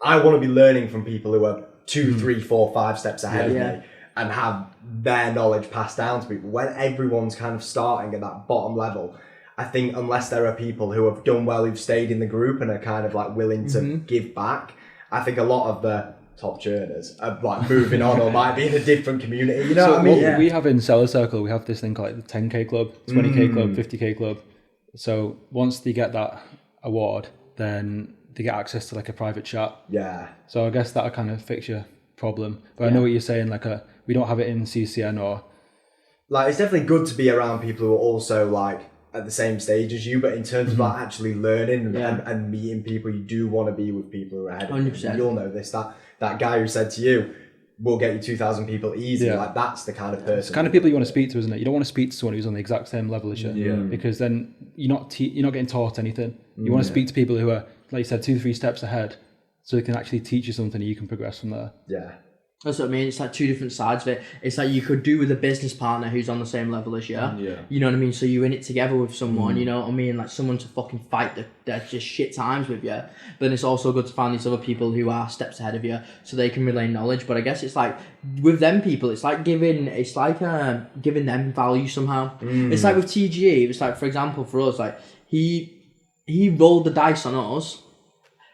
I want to be learning from people who are 2, 3, 4, 5 steps ahead of me and have their knowledge passed down to people. When everyone's kind of starting at that bottom level, I think unless there are people who have done well, who've stayed in the group and are kind of like willing to give back, I think a lot of the top churners are like moving on or might be in a different community. You know what I mean? We have in Seller Circle, we have this thing called like the 10k club, 20k club, 50k club. So once they get that award, then they get access to like a private chat. Yeah. So I guess that'll kind of fix your problem. But I know what you're saying, like we don't have it in CCN or... Like, it's definitely good to be around people who are also like at the same stage as you, but in terms of like actually learning and meeting people, you do want to be with people who are ahead of you. 100%. You'll know this, that guy who said to you, we'll get you 2,000 people easy, like that's the kind of person. It's the kind of people you want to speak to, isn't it? You don't want to speak to someone who's on the exact same level as you, because then you're not getting taught anything. You want to speak to people who are, like you said, 2-3 steps ahead, so they can actually teach you something and you can progress from there. Yeah. That's what I mean. It's like two different sides of it. It's like you could do with a business partner who's on the same level as you. Yeah. You know what I mean? So you're in it together with someone, you know what I mean? Like someone to fucking fight the just shit times with you. But then it's also good to find these other people who are steps ahead of you so they can relay knowledge. But I guess it's like with them people, it's like giving them value somehow. It's like with TGE, it's like, for example, for us, like he rolled the dice on us.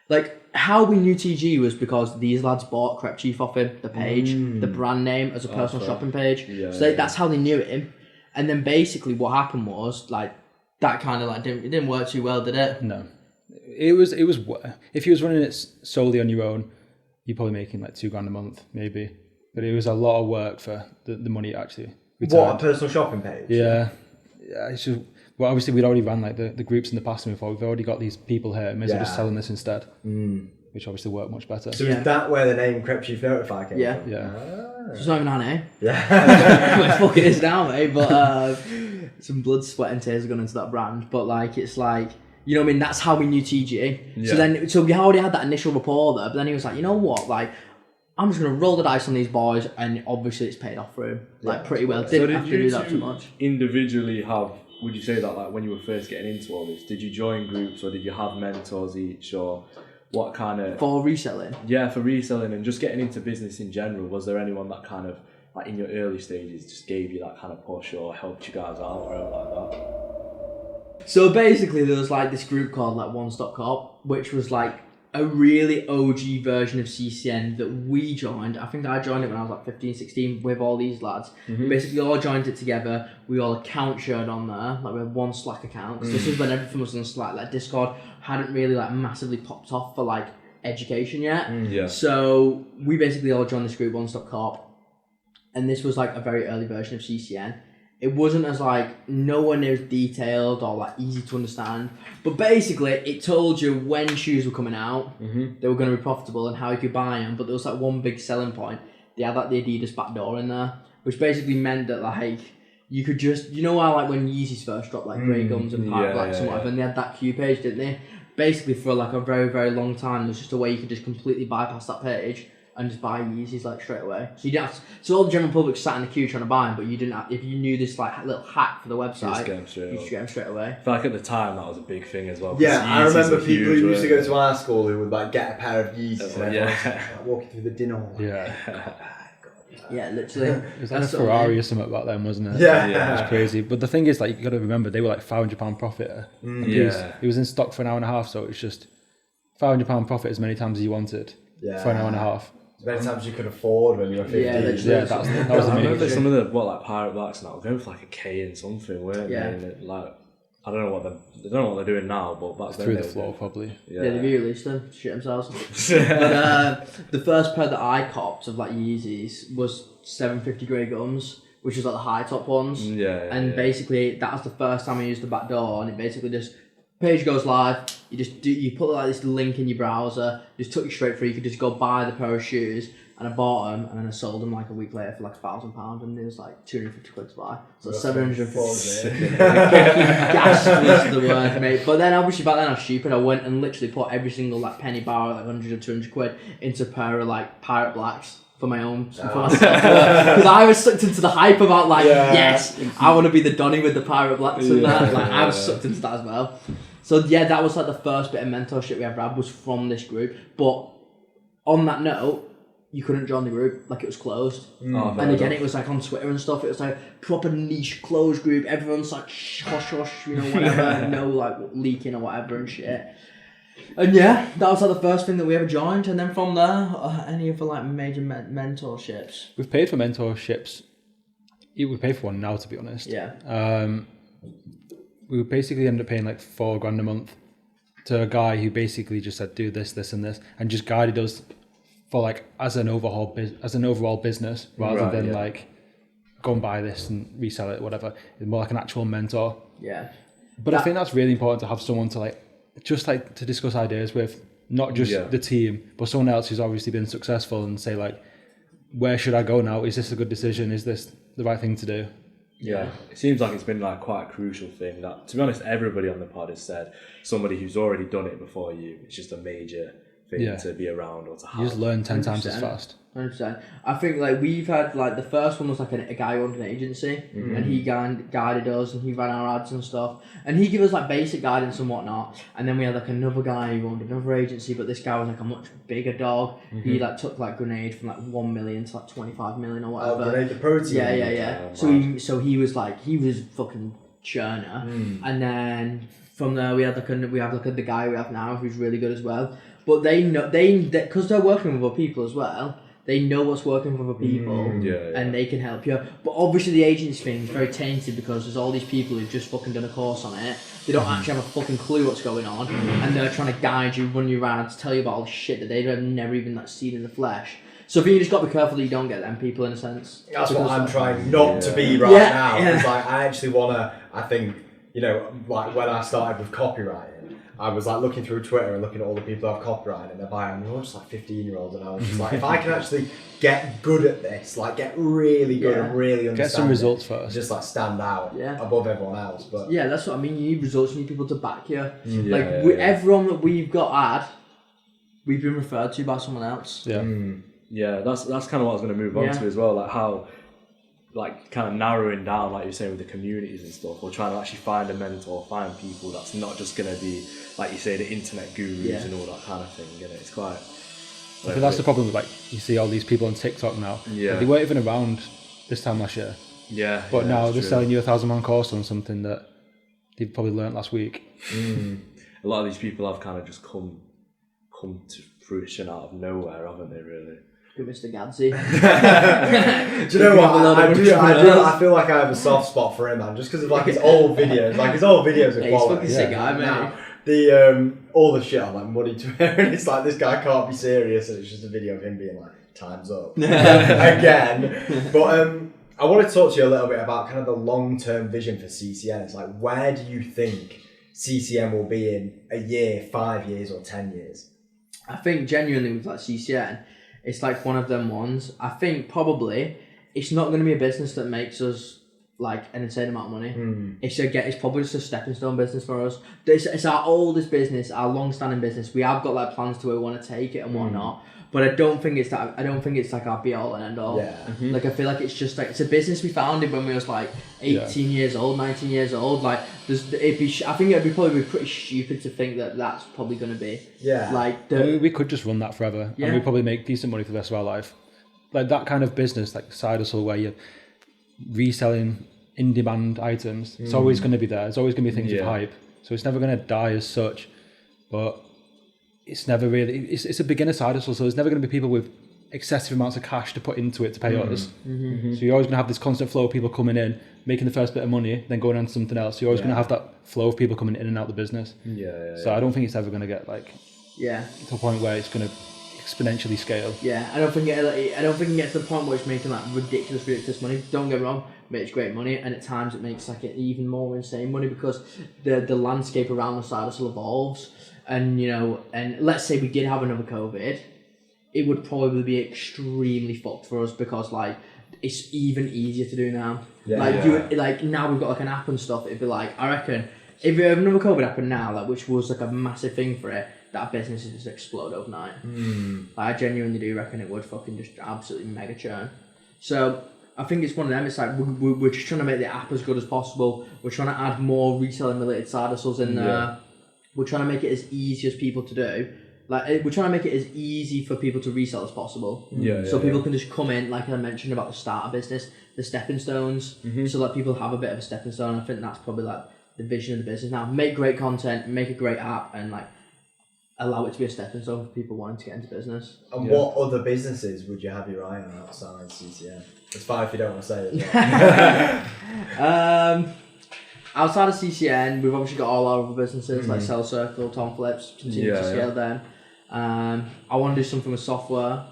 Like, how we knew TG was because these lads bought Crep Cheif off him, the page, the brand name as a personal shopping page. Yeah, so that's how they knew him. And then basically what happened was, like, that kind of like didn't work too well, did it? No. It was if you was running it solely on your own, you're probably making like $2,000 a month, maybe. But it was a lot of work for the money actually returned. What, a personal shopping page? Yeah. It's just, well, obviously we'd already ran like the groups in the past and we thought we've already got these people here, may as well just selling this instead. Which obviously worked much better. So is that where the name Crep Cheif Notify came from? Yeah. It's not even our name. Yeah. Well, it fucking is now, mate. But some blood, sweat and tears have gone into that brand. But like, it's like, you know what I mean? That's how we knew TG. Yeah. So we already had that initial rapport there. But then he was like, you know what? Like, I'm just going to roll the dice on these boys. And obviously it's paid off for him. Like, pretty well. Didn't have to do that too much. Individually have, would you say that like when you were first getting into all this, did you join groups or did you have mentors each, or what kind of... For reselling? Yeah, for reselling and just getting into business in general. Was there anyone that kind of, like in your early stages, just gave you that kind of push or helped you guys out or anything like that? So basically there was like this group called like One Stop Cop, which was like a really OG version of CCN that we joined. I think I joined it when I was like 15, 16 with all these lads. Basically all joined it together. We all account shared on there. Like we had one Slack account. So this was when everything was on Slack. Like Discord hadn't really like massively popped off for like education yet. So we basically all joined this group, One Stop Cop. And this was like a very early version of CCN. It wasn't as like nowhere near as detailed or like easy to understand, but basically it told you when shoes were coming out, they were going to be profitable and how you could buy them. But there was like one big selling point. They had like the Adidas backdoor in there, which basically meant that like you could just, you know how like when Yeezys first dropped like grey gums and Pirate Blacks and whatever, and they had that Q page, didn't they? Basically for like a very, very long time, there's just a way you could just completely bypass that page and just buy Yeezys like straight away. So you didn't have to, so all the general public sat in the queue trying to buy them, but you didn't have, if you knew this like little hack for the website, you just get them straight away. I feel like at the time that was a big thing as well. Yeah, I remember people who used to go to to our school who would like get a pair of Yeezys and like, walking through the dinner hall. Yeah, literally. It was like a Ferrari or something back then, wasn't it? Yeah. It was crazy. But the thing is, like, you got to remember, they were like £500 profit. It was in stock for an hour and a half, so it's just £500 profit as many times as you wanted for an hour and a half. As many times you could afford when you were 15. Yeah, that was I remember amazing. some of the like Pirate Blacks now going for like a K and something, weren't they? And it, like, I don't know what they're doing now, but back then Through the floor, probably. Yeah, they re-released them, shit themselves. But the first pair that I copped of like Yeezys was 750 grey gums, which was like the high top ones. And basically that was the first time I used the back door, and it basically just page goes live. You put like this link in your browser, just took you straight through. You could just go buy the pair of shoes, and I bought them, and then I sold them like a week later for like £1,000, and it was like 250 quid to buy. So 750. Gas was the word, mate. But then obviously back then I was stupid. I went and literally put every single like penny bar, like 100 or 200 quid, into a pair of like Pirate Blacks for my own, for myself. Because I was sucked into the hype about like, yes, I want to be the Donny with the Pirate Blacks and that. Like I was sucked into that as well. So yeah, that was like the first bit of mentorship we ever had was from this group. But on that note, you couldn't join the group, like it was closed. And again, it was like on Twitter and stuff, it was like proper niche closed group. Everyone's like hush hush, you know, whatever, no like leaking or whatever and shit. And yeah, that was like the first thing that we ever joined. And then from there, any other like major mentorships? We've paid for mentorships. We pay for one now, to be honest. We would basically end up paying like $4,000 a month to a guy who basically just said, do this, this, and this, and just guided us for like as an overall business, rather than like go and buy this and resell it, whatever. It's more like an actual mentor. Yeah. But I think that's really important to have someone to like just like to discuss ideas with, not just the team, but someone else who's obviously been successful, and say like, where should I go now? Is this a good decision? Is this the right thing to do? Yeah, it seems like it's been like quite a crucial thing that, to be honest, everybody on the pod has said somebody who's already done it before you. It's just a major thing to be around or to have. You just learn 10 times as 100%. fast. 100%. I think like we've had like the first one was like a guy who owned an agency, and he guided us and he ran our ads and stuff, and he gave us like basic guidance and whatnot. And then we had like another guy who owned another agency, but this guy was like a much bigger dog. He like took like Grenade from like 1 million to like 25 million or whatever. Oh, Grenade the protein. Yeah. So he was fucking churner, and then from there we had like the guy we have now who's really good as well. But they know because they're working with other people as well. They know what's working for other people, and they can help you. But obviously the agency thing is very tainted because there's all these people who've just fucking done a course on it. They don't actually have a fucking clue what's going on, and they're trying to guide you, run your ads, tell you about all the shit that they've never even like seen in the flesh. So I think you just got to be careful that you don't get them people in a sense. That's what I'm trying not to be now. Because like, I actually want to, I think, you know, like when I started with copywriting, I was like looking through Twitter and looking at all the people I've copywriting and they're buying, they're all just like 15-year-olds, and I was just like, if I can actually get good at this, like get really good and really understand get some results first, just like stand out above everyone else. But yeah, that's what I mean. You need results. You need people to back you. Everyone that we've got we've been referred to by someone else. Yeah, that's kind of what I was going to move on to as well, like how, like kind of narrowing down, like you're saying with the communities and stuff, or trying to actually find a mentor, find people that's not just going to be, like you say, the internet gurus and all that kind of thing, you know, it's quite... I think that's the problem with, like, you see all these people on TikTok now, they weren't even around this time last year, but now they're selling you £1,000 course on something that they've probably learnt last week. A lot of these people have kind of just come to fruition out of nowhere, haven't they, really? Mr. Gadsy. Do you know what? I feel like I have a soft spot for him, man, just because of like his old videos. Like his old videos are quality. He's a fucking sick guy, man. The all the shit on like money Twitter, and it's like this guy can't be serious, and it's just a video of him being like, "Time's up," again. But I want to talk to you a little bit about kind of the long-term vision for CCN. It's like, where do you think CCN will be in a year, 5 years, or 10 years? I think genuinely with like CCN, it's like one of them ones. I think probably it's not going to be a business that makes us like an insane amount of money. It's probably just a stepping stone business for us. It's our oldest business, our long-standing business. We have got like plans to where we want to take it and whatnot. But I don't think it's that. I don't think it's like our be all and end all. Like I feel like it's just like it's a business we founded when we was like 18 years old, 19 years old. Like I think it'd probably be pretty stupid to think that that's probably going to be. Like we could just run that forever, and we probably make decent money for the rest of our life. Like that kind of business, like side hustle where you're reselling in-demand items. It's always going to be there. It's always going to be things of hype. So it's never going to die as such, but. It's never really. It's a beginner side hustle, so there's never going to be people with excessive amounts of cash to put into it to pay us. So you're always going to have this constant flow of people coming in, making the first bit of money, then going on to something else. You're always going to have that flow of people coming in and out the business. So I don't think it's ever going to get like to a point where it's going to exponentially scale. I don't think it gets to the point where it's making like ridiculous money. Don't get me wrong, it makes great money, and at times it makes like even more insane money because the landscape around the side hustle evolves. And, you know, and let's say we did have another COVID, it would probably be extremely fucked for us because, like, it's even easier to do now. Like now we've got, like, an app and stuff, it'd be like, I reckon, if another COVID happened now, like, which was, like, a massive thing for it, that business would just explode overnight. Like, I genuinely do reckon it would fucking just absolutely mega churn. So, I think it's one of them, it's like, we're just trying to make the app as good as possible. We're trying to add more reselling-related side hustles in there. We're trying to make it as easy as people to do. Like, we're trying to make it as easy for people to resell as possible. So people can just come in, like I mentioned about the starter business, the stepping stones, so that people have a bit of a stepping stone. I think that's probably like the vision of the business now. Make great content, make a great app, and like allow it to be a stepping stone for people wanting to get into business. And what other businesses would you have your eye on outside CCN? It's fine if you don't want to say it as well. Outside of CCN, we've obviously got all our other businesses like Cell Circle, Tom Flips, continue to scale them. I want to do something with software,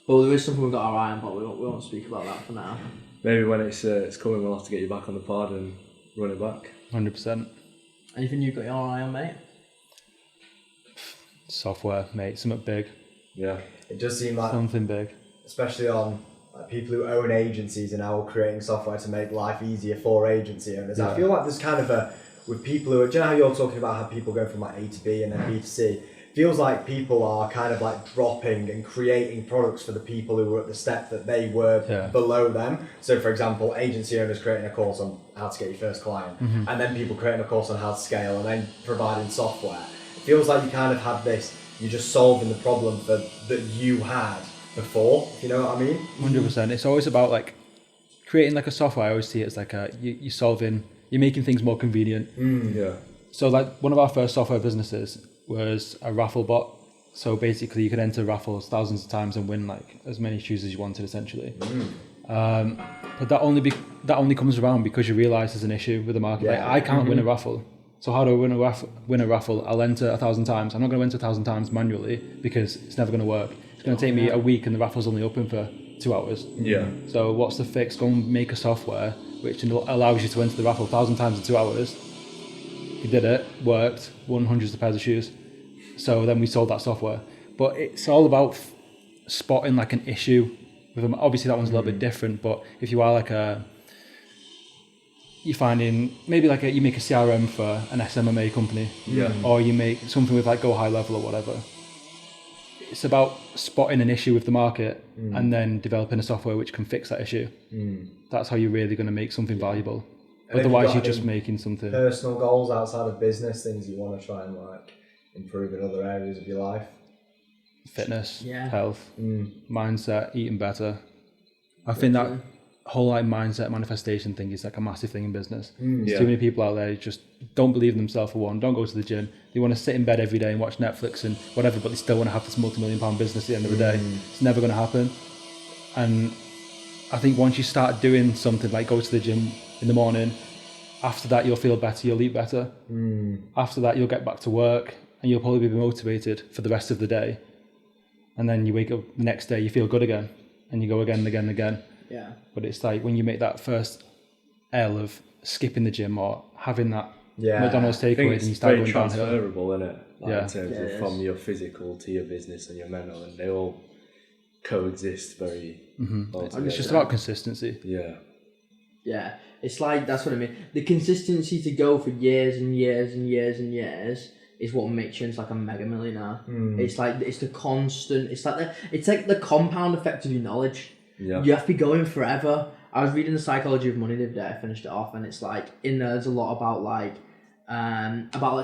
but there is something we've got our eye on, but we won't speak about that for now. Maybe when it's coming, we'll have to get you back on the pod and run it back. 100%. Anything you've got your eye on, mate? Software, mate, something big. Yeah. It does seem like something big, especially on like people who own agencies and now creating software to make life easier for agency owners. I feel like there's kind of with people who, do you know how you're talking about how people go from like A to B and then B to C? feels like people are kind of like dropping and creating products for the people who were at the step that they were below them. So for example, agency owners creating a course on how to get your first client, and then people creating a course on how to scale, and then providing software. It feels like you kind of have this, you're just solving the problem that you had before, if you know what I mean? 100%. It's always about like creating like a software. I always see it as like you're making things more convenient. Yeah. So like one of our first software businesses was a raffle bot. So basically you could enter raffles thousands of times and win like as many shoes as you wanted essentially. But that only comes around because you realise there's an issue with the market. Like I can't win a raffle. So how do I win a raffle? I'll enter 1,000 times. I'm not going to enter 1,000 times manually because it's never going to work. It's going to take me a week and the raffle's only open for 2 hours. Yeah. So what's the fix? Go and make a software which allows you to enter the raffle 1,000 times in 2 hours. We did it, worked, won hundreds of pairs of shoes. So then we sold that software. But it's all about spotting like an issue with them. Obviously that one's a little bit different, but if you are like you're finding maybe like you make a CRM for an SMMA company, or you make something with like Go High Level or whatever. It's about spotting an issue with the market and then developing a software which can fix that issue. That's how you're really going to make something valuable. And Otherwise, you're just making something. Personal goals outside of business, things you want to try and like improve in other areas of your life. Fitness, health, mindset, eating better. I think that whole like mindset manifestation thing is like a massive thing in business. There's too many people out there who just don't believe in themselves for one, don't go to the gym. They want to sit in bed every day and watch Netflix and whatever, but they still want to have this multi-million-pound business at the end of the day. It's never going to happen. And I think once you start doing something like go to the gym in the morning, after that you'll feel better, you'll eat better. After that you'll get back to work and you'll probably be motivated for the rest of the day. And then you wake up the next day, you feel good again, and you go again and again and again. Yeah. But it's like when you make that first L of skipping the gym or having that McDonald's takeaway, and you start going downhill. It's very transferable, isn't it? Like Yeah. in terms of from your physical to your business and your mental, and they all coexist very well And together. it's just about consistency. Yeah. Yeah, it's like, that's what I mean. The consistency to go for years and years and years and years is what makes you into like a mega millionaire. It's like, it's the constant, it's like the compound effect of your knowledge. Yeah. You have to be going forever. I was reading The Psychology of Money the other day, I finished it off, and it's like, in there's a lot about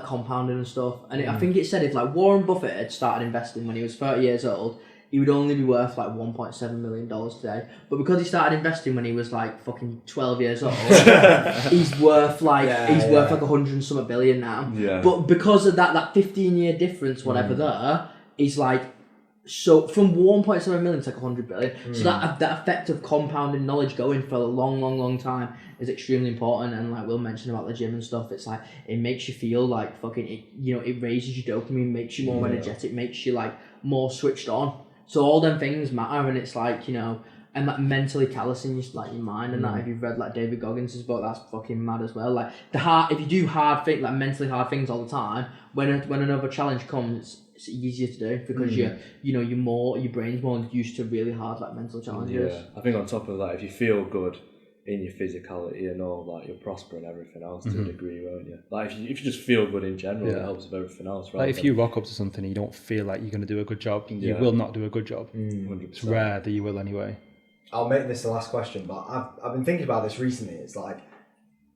compounding and stuff. And I think it said if like Warren Buffett had started investing when he was 30 years old, he would only be worth like $1.7 million today. But because he started investing when he was like fucking 12 years old, he's worth like worth like 100 and something billion now. Yeah. But because of that 15-year difference, whatever there, is like, so from 1.7 million to like 100 billion. So that effect of compounding knowledge going for a long time is extremely important. And like Will mentioned about the gym and stuff, it's like it makes you feel like fucking it raises your dopamine, makes you more energetic, makes you like more switched on. So all them things matter, and it's like, and like mentally callousing your mind, and that if you've read like David Goggins' book, that's fucking mad as well. Like if you do hard things, like mentally hard things all the time, when another challenge comes, it's easier to do because your brain's more used to really hard like mental challenges. Yeah, I think on top of that, if you feel good in your physicality and all, like you'll prosper in everything else to a degree, won't you? Like if you just feel good in general, it helps with everything else. Like if you rock up to something and you don't feel like you're going to do a good job, you will not do a good job. 100%. It's rare that you will anyway. I'll make this the last question, but I've been thinking about this recently. It's like,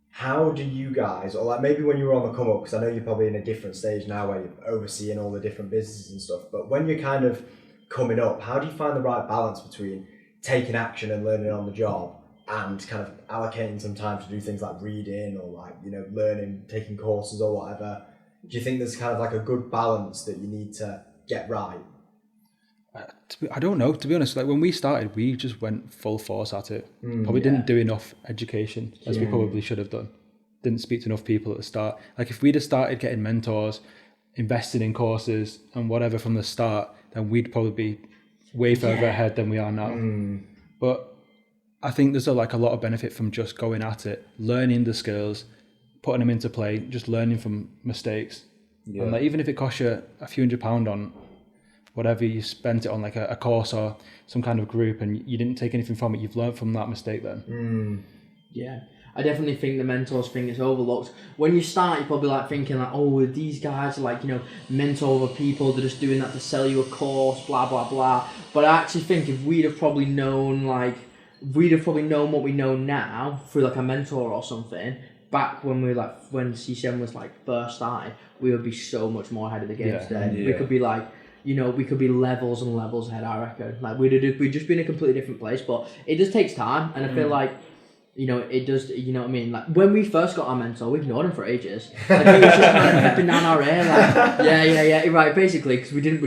how do you guys, or like maybe when you were on the come up, because I know you're probably in a different stage now where you're overseeing all the different businesses and stuff, but when you're kind of coming up, how do you find the right balance between taking action and learning on the job and kind of allocating some time to do things like reading or like, learning, taking courses or whatever? Do you think there's kind of like a good balance that you need to get right? I don't know, to be honest. Like when we started, we just went full force at it. Probably didn't do enough education as we probably should have done. Didn't speak to enough people at the start. Like if we'd have started getting mentors, investing in courses and whatever from the start, then we'd probably be way further ahead than we are now. But I think there's a lot of benefit from just going at it, learning the skills, putting them into play, just learning from mistakes. And like even if it costs you a few £100 on whatever you spent it on, like a course or some kind of group, and you didn't take anything from it, you've learned from that mistake then. Yeah. I definitely think the mentors thing is overlooked. When you start, you're probably like thinking like, oh, these guys are like, you know, mentor other people. They're just doing that to sell you a course, blah blah blah. But I actually think if we'd have probably known what we know now through like a mentor or something back when when CCN was like first started, we would be so much more ahead of the game today. Yeah. We could be like, you know, we could be levels and levels ahead, I reckon. Like we'd just be in a completely different place, but it just takes time, and I feel like, you know, it does, you know what I mean? Like, when we first got our mentor, we ignored him for ages. Like, he was just kind of pepping down our ear, like, yeah, right, basically, because we didn't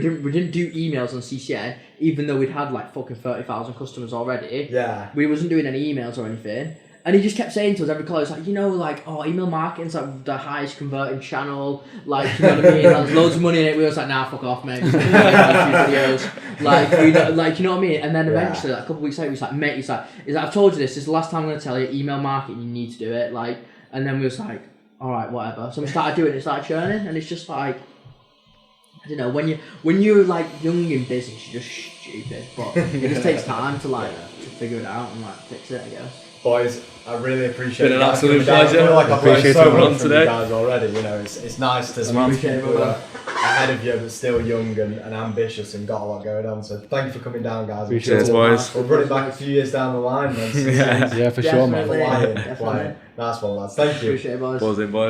do emails on CCN, even though we'd had, like, fucking 30,000 customers already. Yeah. We wasn't doing any emails or anything. And he just kept saying to us every call, it's like, you know, like, oh, email marketing's like the highest converting channel, like, you know what I mean? Like, there's loads of money in it. We was like, nah, fuck off, mate. Just make YouTube videos. Like, you know, you know what I mean? And then eventually, like, a couple of weeks later, he's like, mate, he's like, I've told you this is the last time I'm going to tell you, email marketing, you need to do it. Like, and then we was like, all right, whatever. So we started doing it, it started churning, and it's just like, I don't know, when you're like young in business, you're just stupid, but it just takes time to like to figure it out and like fix it, I guess. Boys, I really appreciate Been an you guys absolute coming down. pleasure. I feel like I've learned Appreciate so coming on much from today. you guys already. You know, it's nice to speak to people who are ahead of you but still young and ambitious and got a lot going on. So thank you for coming down, guys. Appreciate it, boys. We'll run it back a few years down the line then. Yeah. Yeah, for sure, man. Definitely. Flying. Nice one, lads. Thank you. Appreciate it, boys. Buzzing, boys.